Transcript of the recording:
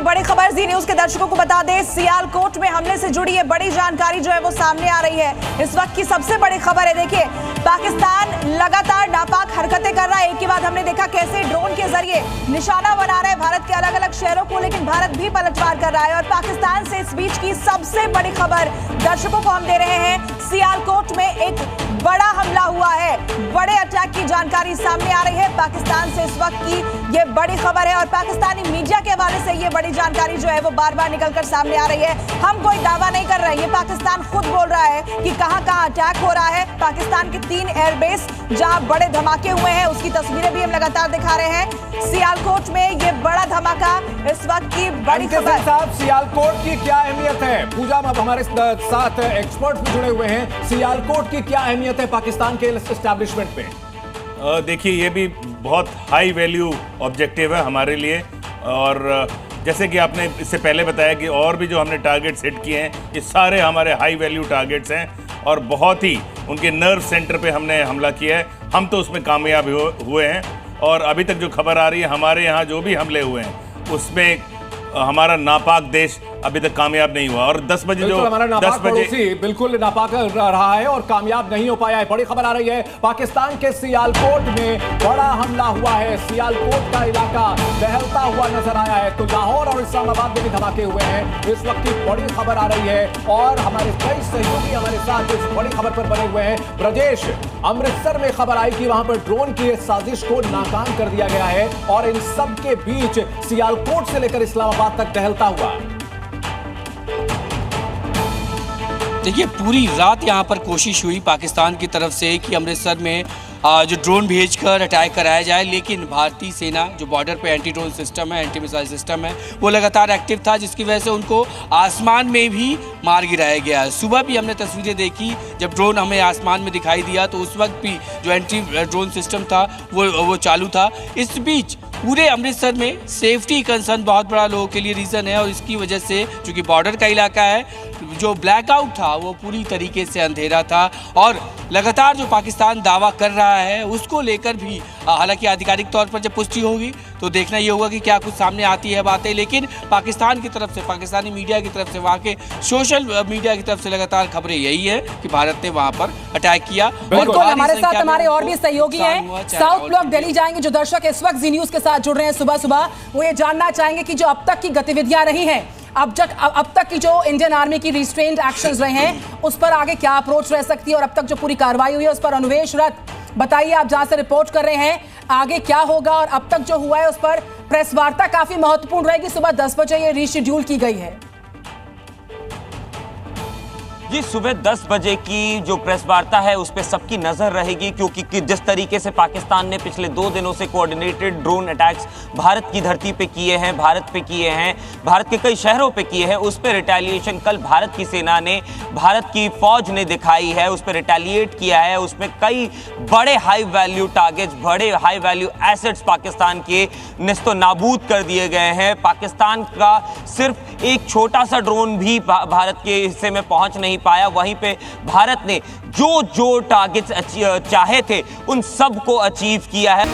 बड़ी खबर जी न्यूज के दर्शकों को बता दें, सियालकोट में हमले से जुड़ी ये बड़ी जानकारी जो है वो सामने आ रही है। इस वक्त की सबसे बड़ी खबर है, देखिए पाकिस्तान लगातार नापाक हरकतें कर रहा है। एक के बाद हमने देखा कैसे ड्रोन के जरिए निशाना बना रहा है भारत के अलग अलग शहरों को, लेकिन भारत भी पलटवार कर रहा है। और पाकिस्तान से इस बीच की सबसे बड़ी खबर दर्शकों को हम दे रहे हैं, सियालकोट में एक बड़ा हमला हुआ है, बड़े अटैक की जानकारी सामने आ रही है। पाकिस्तान से इस वक्त की ये बड़ी खबर है और पाकिस्तानी मीडिया के हवाले से ये बड़ी जानकारी जो है वो बार बार निकलकर सामने आ रही है। हम कोई दावा नहीं कर रहे हैं, ये पाकिस्तान खुद बोल रहा है कि कहां-कहां अटैक हो रहा है। पाकिस्तान के 3 एयरबेस जहां बड़े धमाके हुए हैं, उसकी तस्वीरें भी हम लगातार दिखा रहे हैं। सियालकोट में ये बड़ा धमाका इस वक्त की बड़ी खबर। साहब, सियालकोट की क्या अहमियत है? पूजा में हमारे साथ एक्सपर्ट भी जुड़े हुए हैं। सियालकोट की क्या अहमियत है पाकिस्तान के एस्टैब्लिशमेंट में? देखिए, ये भी बहुत हाई वैल्यू ऑब्जेक्टिव है हमारे लिए। और जैसे कि आपने इससे पहले बताया कि और भी जो हमने टारगेट्स हिट किए हैं, ये सारे हमारे हाई वैल्यू टारगेट्स हैं और बहुत ही उनके नर्व सेंटर पे हमने हमला किया है। हम तो उसमें कामयाब हुए हैं। और अभी तक जो खबर आ रही है, हमारे यहाँ जो भी हमले हुए हैं उसमें हमारा नापाक देश अभी तक कामयाब नहीं हुआ। और 10 बजे जो हमारा नापाक पड़ोसी बिल्कुल नापाक रहा है और कामयाब नहीं हो पाया है। बड़ी खबर आ रही है, पाकिस्तान के सियालकोट में बड़ा हमला हुआ है। सियालकोट का इलाका दहलता हुआ नजर आया है। तो लाहौर और इस्लामाबाद में भी धमाके हुए हैं। इस वक्त की बड़ी खबर आ रही है और हमारे कई सहयोगी हमारे साथ इस बड़ी खबर पर बने हुए हैं। ब्रजेश, अमृतसर में खबर आई कि वहां पर ड्रोन की साजिश को नाकाम कर दिया गया है और इन सब के बीच सियालकोट से लेकर इस्लामाबाद तक दहलता हुआ। देखिए, पूरी रात यहाँ पर कोशिश हुई पाकिस्तान की तरफ से कि अमृतसर में जो ड्रोन भेजकर अटैक कराया जाए, लेकिन भारतीय सेना जो बॉर्डर पे एंटी ड्रोन सिस्टम है, एंटी मिसाइल सिस्टम है, वो लगातार एक्टिव था, जिसकी वजह से उनको आसमान में भी मार गिराया गया। सुबह भी हमने तस्वीरें देखी, जब ड्रोन हमें आसमान में दिखाई दिया तो उस वक्त भी जो एंटी ड्रोन सिस्टम था वो चालू था। इस बीच पूरे अमृतसर में सेफ्टी कंसर्न बहुत बड़ा लोगों के लिए रीज़न है और इसकी वजह से चूँकि बॉर्डर का इलाका है, जो ब्लैकआउट था वो पूरी तरीके से अंधेरा था। और लगातार जो पाकिस्तान दावा कर रहा है उसको लेकर भी हालांकि आधिकारिक तौर पर जब पुष्टि होगी तो देखना ये होगा कि क्या कुछ सामने आती है बातें, लेकिन पाकिस्तान की तरफ से, पाकिस्तानी मीडिया की तरफ से, वहाँ के सोशल मीडिया की तरफ से लगातार खबरें यही है कि भारत ने वहाँ पर अटैक किया। बिल्कुल, हमारे साथ हमारे और भी सहयोगी हैं, साउथ ब्लॉक दिल्ली जाएंगे। जो दर्शक इस वक्त जी न्यूज के साथ जुड़ रहे हैं सुबह सुबह, वो ये जानना चाहेंगे कि जो अब तक की गतिविधियां रही हैं, अब तक की जो इंडियन आर्मी की रिस्ट्रेंट एक्शंस रहे हैं, उस पर आगे क्या अप्रोच रह सकती है और अब तक जो पूरी कार्रवाई हुई है उस पर अनुवेश रथ, बताइए आप जहां से रिपोर्ट कर रहे हैं, आगे क्या होगा? और अब तक जो हुआ है उस पर प्रेस वार्ता काफी महत्वपूर्ण रहेगी, सुबह 10 बजे ये रीशेड्यूल की गई है। जी, सुबह 10 बजे की जो प्रेस वार्ता है उस पर सबकी नजर रहेगी, क्योंकि जिस तरीके से पाकिस्तान ने पिछले 2 दिनों से कोऑर्डिनेटेड ड्रोन अटैक्स भारत की धरती पे किए हैं, भारत पे किए हैं, भारत के कई शहरों पे किए हैं, उस पर रिटेलिएशन कल भारत की सेना ने, भारत की फौज ने दिखाई है, उस पर रिटेलिएट किया है। उसमें कई बड़े हाई वैल्यू टारगेट्स, बड़े हाई वैल्यू एसेट्स पाकिस्तान के निस्तो नाबूद कर दिए गए हैं। पाकिस्तान का सिर्फ एक छोटा सा ड्रोन भी भारत के हिस्से में पहुंच नहीं पाया। वहीं पे भारत ने जो टारगेट्स चाहे थे उन सब को अचीव किया है।